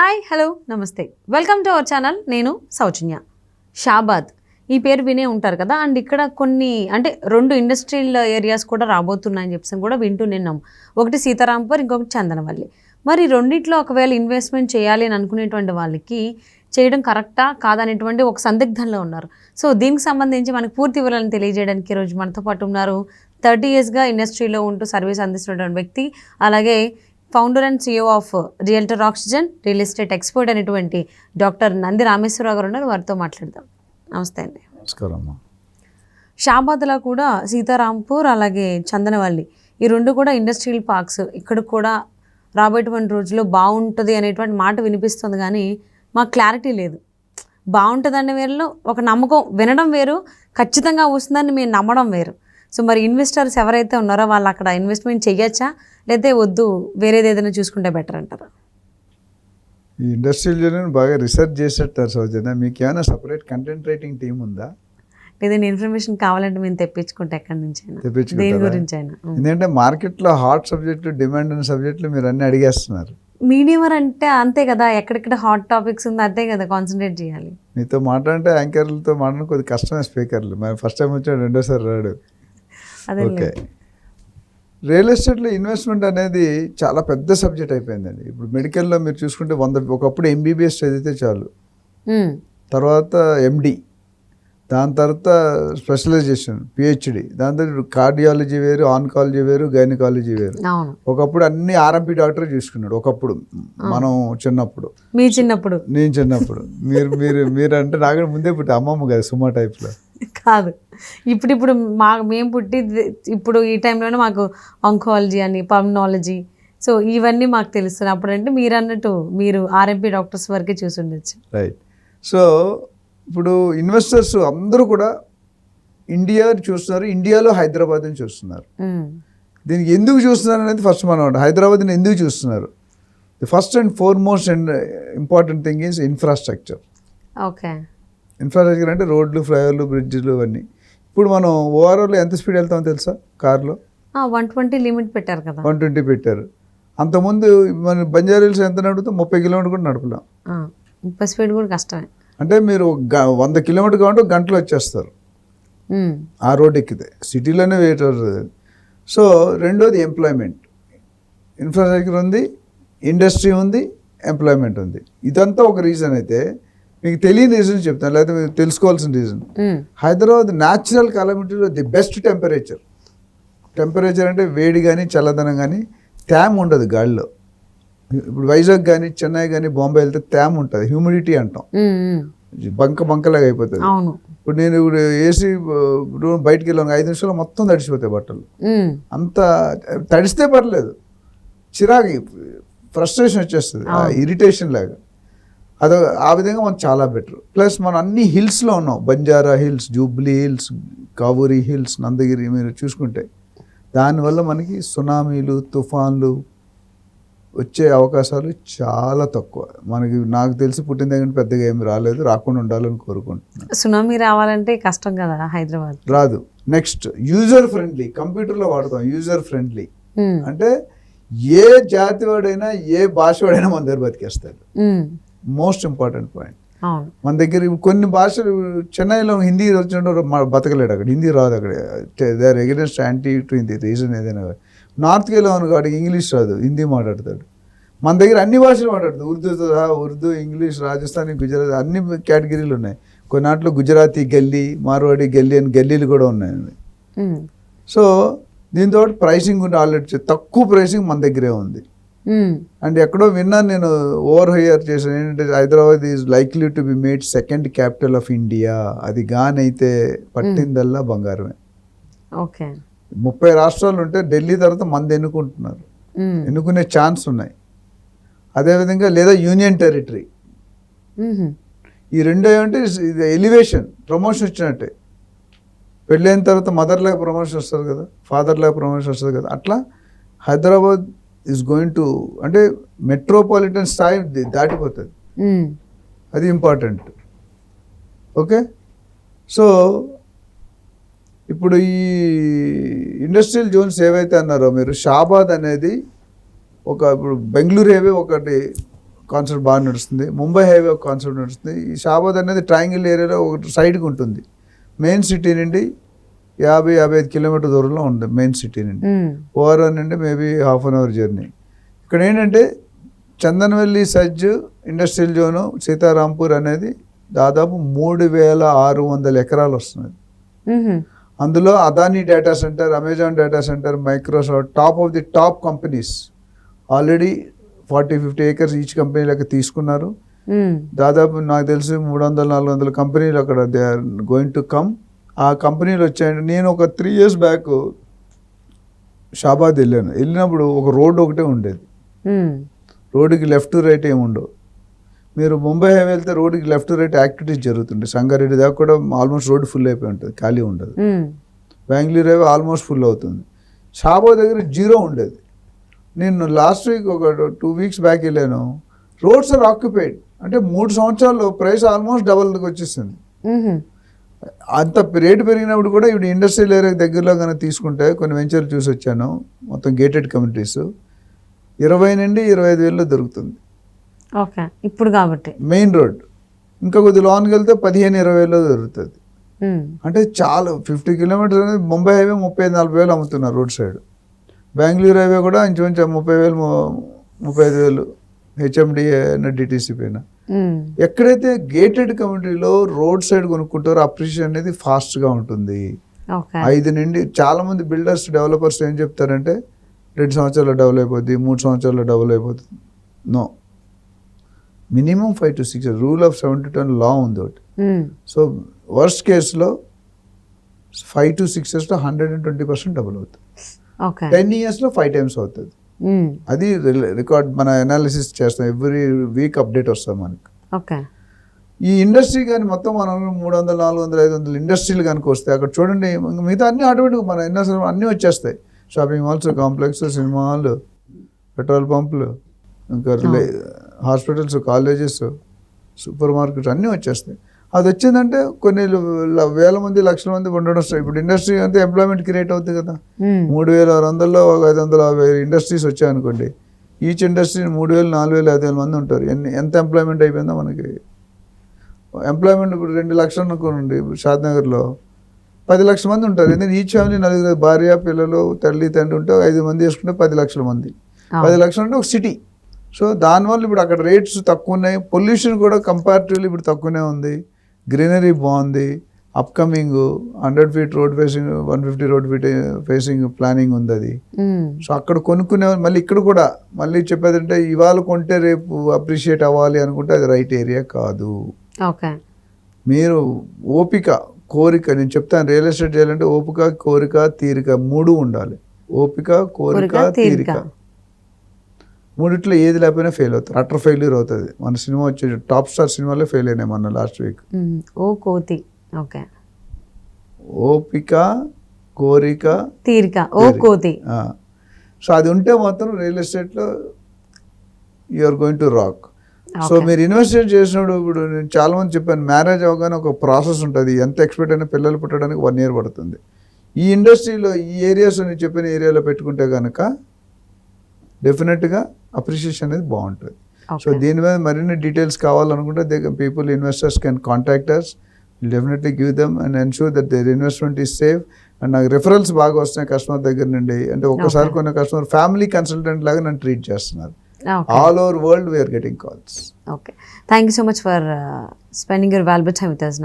Hi hello నమస్తే welcome to our channel. నేను సౌజన్య. షాబాద్ ఈ పేరు వినే ఉంటారు కదా. అండ్ ఇక్కడ కొన్ని అంటే 2 ఇండస్ట్రియల్ ఏరియాస్ కూడా రాబోతున్నాయని చెప్పేసి కూడా వింటూ నిన్నాం. ఒకటి సీతారాంపూర్, ఇంకొకటి చందనవల్లి. మరి రెండిట్లో ఒకవేళ ఇన్వెస్ట్మెంట్ చేయాలి అని అనుకునేటువంటి వాళ్ళకి చేయడం కరెక్టా కాదనేటువంటి ఒక సందిగ్ధంలో ఉన్నారు. సో దీనికి సంబంధించి మనకు పూర్తి వివరాలను తెలియజేయడానికి ఈరోజు మనతో పాటు ఉన్నారు 30 yearsగా ఇండస్ట్రీలో ఉంటూ సర్వీస్ అందిస్తున్నటువంటి వ్యక్తి, అలాగే founder and CEO of realtor oxygen, real estate expert అనేటువంటి డాక్టర్ నంది రామేశ్వరరావు గారు ఉన్నారు. వారితో మాట్లాడదాం. నమస్తే అండి. నమస్కారం. షాబాద్లో కూడా సీతారాంపూర్ అలాగే చందనవల్లి ఈ 2 కూడా ఇండస్ట్రియల్ పార్క్స్. ఇక్కడ కూడా రాబోయేటువంటి రోజుల్లో బాగుంటుంది అనేటువంటి మాట వినిపిస్తుంది, కానీ మాకు క్లారిటీ లేదు. బాగుంటుందనే వేరులో ఒక నమ్మకం వినడం వేరు, ఖచ్చితంగా వస్తుందని మేము నమ్మడం వేరు. సో మరి ఇన్వెస్టర్స్ ఎవరైతే ఉన్నారో వాళ్ళు అక్కడ ఇన్వెస్ట్మెంట్ చేయొచ్చా, లేకపోతే వద్దు వేరేది ఏదైనా చూసుకుంటే బెటర్ అంటారా? ఈ ఇండస్ట్రియల్ జర్నీని బాగా రీసెర్చ్ చేసేటారు సౌజన్య. మీకు ఏమైనా సపరేట్ కంటెంట్ రైటింగ్ టీం ఉందా? ఏదైనా ఇన్ఫర్మేషన్ కావాలంటే మేము తెప్పించుకుంటే ఎక్కడి నుంచి అయినా, దేని గురించి అయినా. ఎందుకంటే మార్కెట్లో హాట్ సబ్జెక్టులు, డిమాండ్ ఉన్న సబ్జెక్టులు మీరు అన్నీ అడిగేస్తున్నారు. మీడియం అంటే అంతే కదా, ఎక్కడెక్కడ హాట్ టాపిక్స్ ఉంది అదే కదా కాన్సన్ట్రేట్ చేయాలి. మీతో మాట్లాడంటే యాంకర్లతో మాట్లాడిన కొద్దిగా కష్టమే. స్పీకర్లు మరి ఫస్ట్ టైం వచ్చాడు, రెండోసారి రాడు. ఓకే, రియల్ ఎస్టేట్లో ఇన్వెస్ట్మెంట్ అనేది చాలా పెద్ద సబ్జెక్ట్ అయిపోయిందండి. ఇప్పుడు మెడికల్లో మీరు చూసుకుంటే ఒకప్పుడు MBBS చదివితే చాలు, తర్వాత MD, దాని తర్వాత స్పెషలైజేషన్ PhD, దాని తర్వాత కార్డియాలజీ వేరు, ఆన్కాలజీ వేరు, గైనకాలజీ వేరు. ఒకప్పుడు అన్ని RMP డాక్టర్ చూసుకున్నాడు. ఒకప్పుడు మనం చిన్నప్పుడు, నేను చిన్నప్పుడు, మీరు అంటే నాకంటే ముందే పుట్టి అమ్మమ్మ కదా, సుమా టైప్లో కాదు. ఇప్పుడు మేము పుట్టి ఇప్పుడు ఈ టైంలోనే మాకు ఆంకాలజీ అని, పల్మనాలజీ, సో ఇవన్నీ మాకు తెలుస్తున్నాయి. అప్పుడంటే మీరు అన్నట్టు మీరు RMP డాక్టర్స్ వరకే చూసి ఉండొచ్చు. రైట్. సో ఇప్పుడు ఇన్వెస్టర్స్ అందరూ కూడా ఇండియా చూస్తున్నారు, ఇండియాలో హైదరాబాద్ని చూస్తున్నారు. దీనికి ఎందుకు చూస్తున్నారు అనేది ఫస్ట్ మనం హైదరాబాద్ని ఎందుకు చూస్తున్నారు? The first and foremost and important thing is infrastructure. Okay, infrastructure అంటే రోడ్లు, ఫ్లైఓవర్లు, బ్రిడ్జ్లు అన్నీ. ఇప్పుడు మనం ఓవరాల్ ఎంత స్పీడ్ వెళ్తామో తెలుసా? కార్లో 120 లిమిట్ పెట్టారు కదా, 120 పెట్టారు. అంతకుముందు మన బంజారాహిల్స్ ఎంత నడుపుతాం? 30 కిలోమీటర్ కూడా నడపలేం. 30 స్పీడ్ కూడా కష్టమే. అంటే మీరు 100 కిలోమీటర్ కావాలంటే గంటలో వచ్చేస్తారు ఆ రోడ్ ఎక్కితే, సిటీలోనే వెయిట్ అవుతుంది. సో రెండోది ఎంప్లాయ్మెంట్. ఇన్ఫ్రాస్ట్రక్చర్ ఉంది, ఇండస్ట్రీ ఉంది, ఎంప్లాయ్మెంట్ ఉంది. ఇదంతా ఒక రీజన్ అయితే, మీకు తెలియని రీజన్ చెప్తాను, లేకపోతే మీరు తెలుసుకోవాల్సిన రీజన్. హైదరాబాద్ న్యాచురల్ కాలమిటీలో ది బెస్ట్ టెంపరేచర్ అంటే వేడి కానీ చల్లదనం కానీ తేమ ఉండదు గాలిలో. ఇప్పుడు వైజాగ్ కానీ, చెన్నై కానీ, బాంబే వెళ్తే తేమ ఉంటుంది, హ్యూమిడిటీ అంటాం, బంకలాగా అయిపోతుంది. ఇప్పుడు నేను ఏసీ రూమ్ బయటకు వెళ్ళాను, 5 నిమిషాలు మొత్తం తడిసిపోతాయి బట్టలు. అంత తడిస్తే పర్లేదు, చిరాకు, ఫ్రస్ట్రేషన్ వచ్చేస్తుంది, ఇరిటేషన్ లాగా. ఆ విధంగా మనం చాలా బెటర్. ప్లస్ మనం అన్ని హిల్స్లో ఉన్నాం, Banjara hills, Jubilee hills, Kavuri hills, Nandagiri మీరు చూసుకుంటే. దానివల్ల మనకి సునామీలు, తుఫాన్లు వచ్చే అవకాశాలు చాలా తక్కువ. నాకు తెలిసి పుట్టిన దగ్గర పెద్దగా ఏమి రాలేదు, రాకుండా ఉండాలని కోరుకుంటున్నాను. సునామీ రావాలంటే కష్టం కదా, హైదరాబాద్ రాదు. నెక్స్ట్ యూజర్ ఫ్రెండ్లీ, కంప్యూటర్లో వాడతాం యూజర్ ఫ్రెండ్లీ అంటే ఏ జాతి వాడైనా, ఏ భాష వాడైనా మన దగ్గర బతికేస్తాడు. Most important point. మన దగ్గర కొన్ని భాషలు, చెన్నైలో హిందీ వచ్చినట్టు బతకలేడు, అక్కడ హిందీ రాదు, అక్కడ they are against anti to Hindi reason ఏదైనా. నార్త్కి వెళ్ళామని కాదు, ఇంగ్లీష్ రాదు, హిందీ మాట్లాడతాడు. మన దగ్గర అన్ని భాషలు మాట్లాడతాడు, ఉర్దూ, ఇంగ్లీష్, రాజస్థానీ, గుజరాతీ, అన్ని కేటగిరీలు ఉన్నాయి. కొన్నాట్లో గుజరాతీ గల్లీ, మార్వాడి గల్లీ అని గల్లీలు కూడా ఉన్నాయండి. సో దీంతో ప్రైసింగ్ ఉంటే ఆల్రెడీ తక్కువ ప్రైసింగ్ మన దగ్గరే ఉంది. అండ్ ఎక్కడో విన్నాను నేను, ఓవర్ హైయర్ చేశాను ఏంటంటే, Hyderabad is likely to be made second capital of India. అది గానైతే పట్టిందల్లా బంగారమే. ఓకే, 30 రాష్ట్రాలు ఉంటే ఢిల్లీ తర్వాత మంది ఎన్నుకుంటున్నారు, ఎన్నుకునే ఛాన్స్ ఉన్నాయి. అదేవిధంగా లేదా యూనియన్ టెరిటరీ. ఈ రెండో ఏమంటే ఎలివేషన్, ప్రమోషన్ వచ్చినట్టే. పెళ్ళైన తర్వాత మదర్ లాగా ప్రమోషన్ వస్తుంది కదా, ఫాదర్ లాగా ప్రమోషన్ వస్తుంది కదా, అట్లా హైదరాబాద్ ఈజ్ గోయింగ్ టు, అంటే మెట్రోపాలిటన్ స్థాయి దాటిపోతుంది. అది ఇంపార్టెంట్. ఓకే, సో ఇప్పుడు ఈ ఇండస్ట్రియల్ జోన్స్ ఏవైతే అన్నారో మీరు, షాబాద్ అనేది ఇప్పుడు బెంగళూరు హైవే ఒకటి కాన్సెప్ట్ బాగా నడుస్తుంది, ముంబై హైవే ఒక కాన్సెప్ట్ నడుస్తుంది. ఈ షాబాద్ అనేది ట్రయాంగిల్ ఏరియాలో ఒక సైడ్కి ఉంటుంది. మెయిన్ సిటీ నుండి 50-55 కిలోమీటర్ దూరంలో ఉంది మెయిన్ సిటీ నుండి. ఓవరాల్ నుండి మేబీ ½ అన్ అవర్ జర్నీ. ఇక్కడ ఏంటంటే చందనవల్లి సజ్జు ఇండస్ట్రియల్ జోను సీతారాంపూర్ అనేది దాదాపు 3600 ఎకరాలు వస్తున్నది. అందులో Adani data centre, Amazon data centre, Microsoft, top of the top companies already 40-50 acres each కంపెనీలకు తీసుకున్నారు. దాదాపు నాకు తెలిసి 300-400 కంపెనీలు అక్కడ they are going to come. ఆ కంపెనీలు వచ్చాయండి. నేను ఒక 3 years బ్యాక్ షాబాద్ వెళ్ళినప్పుడు ఒక రోడ్డు ఒకటే ఉండేది. రోడ్డుకి లెఫ్ట్ రైట్ ఏమి ఉండవు. మీరు ముంబై హైవే వెళ్తే రోడ్డుకి లెఫ్ట్ రైట్ యాక్టివిటీస్ జరుగుతుంటాయి. సంగారెడ్డి దాకా కూడా ఆల్మోస్ట్ రోడ్డు ఫుల్ అయిపోయి ఉంటుంది, ఖాళీ ఉండదు. బెంగళూరు హైవే ఆల్మోస్ట్ ఫుల్ అవుతుంది. షాబాద్ దగ్గర 0 ఉండేది. నేను లాస్ట్ వీక్ ఒక 2 weeks బ్యాక్ వెళ్ళాను. Roads are occupied. అంటే 3 సంవత్సరాల్లో ప్రైస్ ఆల్మోస్ట్ డబల్కి వచ్చేసింది. అంత రేటు పెరిగినప్పుడు కూడా ఇప్పుడు ఇండస్ట్రియల్ ఏరియా దగ్గరలో కనుక తీసుకుంటే కొన్ని వెంచర్లు చూసి వచ్చాను, మొత్తం గేటెడ్ కమ్యూనిటీస్ 20 నుండి 25 వేలలో దొరుకుతుంది. ఓకే, ఇప్పుడు కాబట్టి మెయిన్ రోడ్. ఇంకా కొద్ది లోన్కి వెళ్తే 15-20 వేలలో దొరుకుతుంది. అంటే చాలా 50 kilometers అనేది ముంబై హైవే 30-40 వేలు అమ్ముతున్నారు రోడ్ సైడ్. బెంగళూరు హైవే కూడా ఇంచుమించు 30,000-35,000 హెచ్ఎండిఏ డిటీసీ పైన. ఎక్కడైతే గేటెడ్ కమ్యూనిటీలో రోడ్ సైడ్ కొనుక్కుంటారో అప్రిషియేషన్ అనేది ఫాస్ట్గా ఉంటుంది. 5 నుండి చాలా మంది బిల్డర్స్, డెవలపర్స్ ఏం చెప్తారంటే 2 సంవత్సరాల్లో డబుల్ అయిపోద్ది, 3 సంవత్సరాల్లో డబుల్ అయిపోతుంది. No, minimum 5 to 6 years. Rule of 70-10 లా ఉంది ఒకటి. సో వర్స్ట్ కేసులో 5 to 6 years 120% డబుల్ అవుతుంది. 10 years 5 times అవుతుంది. అది రికార్డ్ మన అనాలిసిస్ చేస్తాం. ఎవ్రీ వీక్ అప్డేట్ వస్తాం మనకి. ఈ ఇండస్ట్రీ కానీ మొత్తం మనం 300, 400, 500 ఇండస్ట్రీలు కనుక వస్తాయి అక్కడ చూడండి, మిగతా అన్ని ఆటోమేటిక్ మన ఇండస్ట్రీ అన్నీ వచ్చేస్తాయి. Shopping malls, complex, cinema hall, petrol పంపులు, ఇంకా హాస్పిటల్స్, కాలేజెస్, సూపర్ మార్కెట్స్ అన్నీ వచ్చేస్తాయి. అది వచ్చిందంటే కొన్ని వేల మంది, లక్షల మంది ఉండడం. ఇప్పుడు ఇండస్ట్రీ అంతా ఎంప్లాయ్మెంట్ క్రియేట్ అవుతుంది కదా. 3,600లో 550 ఇండస్ట్రీస్ వచ్చాయనుకోండి. ఈచ్ ఇండస్ట్రీ 3,000, 4,000, 5,000 మంది ఉంటారు. ఎంత ఎంప్లాయ్మెంట్ అయిపోయిందో మనకి. ఎంప్లాయ్మెంట్ ఇప్పుడు 2 లక్షలు అనుకోండి, షాద్నగర్లో 10 లక్షల మంది ఉంటారు. ఎందుకంటే ఈచ్ ఫ్యామిలీ 4 భార్య, పిల్లలు, తల్లి, తండ్రి ఉంటే 5 మంది వేసుకుంటే 10 లక్షల మంది. 10 లక్షలు అంటే ఒక సిటీ. సో దానివల్ల ఇప్పుడు అక్కడ రేట్స్ తక్కువ ఉన్నాయి. పొల్యూషన్ కూడా కంపారిటివ్లీ ఇప్పుడు తక్కువనే ఉంది. గ్రీనరీ బాగుంది. Upcoming 100 feet road facing, 150 road facing planning ఉంది అది. సో అక్కడ కొనుక్కునే మళ్ళీ ఇక్కడ కూడా మళ్ళీ చెప్పేదంటే ఇవాళ కొంటే రేపు అప్రిషియేట్ అవ్వాలి అనుకుంటే అది రైట్ ఏరియా కాదు. మీరు ఓపిక, కోరిక, నేను చెప్తాను రియల్ ఎస్టేట్ చేయాలంటే ఓపిక, కోరిక, తీరిక 3 ఉండాలి. ఓపిక, కోరిక, తీరిక. 3 ఏది లేకపోయినా ఫెయిల్ అవుతారు. అటర్ ఫెయిల్యూర్ అవుతుంది. మన సినిమా వచ్చే టాప్ స్టార్ సినిమాలో ఫెయిల్ అయినాయి మొన్న లాస్ట్ వీక్. ఓపిక, కోరిక, తీరిక. సో అది ఉంటే మాత్రం రియల్ ఎస్టేట్లో you are going to rock. So మీరు ఇన్వెస్ట్మెంట్ చేసినప్పుడు ఇప్పుడు నేను చాలా మంది చెప్పాను, మ్యారేజ్ అవగానే ఒక ప్రాసెస్ ఉంటుంది. ఎంత ఎక్స్పెక్ట్ అయినా పిల్లలు పుట్టడానికి 1 year పడుతుంది. ఈ ఇండస్ట్రీలో ఈ ఏరియాస్ నేను చెప్పిన ఏరియాలో పెట్టుకుంటే కనుక డెఫినెట్గా అప్రిషియేషన్ అనేది బాగుంటుంది. సో దీని మీద మరిన్ని డీటెయిల్స్ కావాలనుకుంటే people, investors can contact us. We'll definitely give them and ensure that their investment is safe. And నాకు రిఫరల్స్ బాగా వస్తున్నాయి కస్టమర్ దగ్గర నుండి. అంటే ఒక్కసారి కొన్ని కస్టమర్ ఫ్యామిలీ కన్సల్టెంట్ లాగా నన్ను ట్రీట్ చేస్తున్నారు. All over world we are getting calls. Okay, thank you so much for spending your valuable time with us.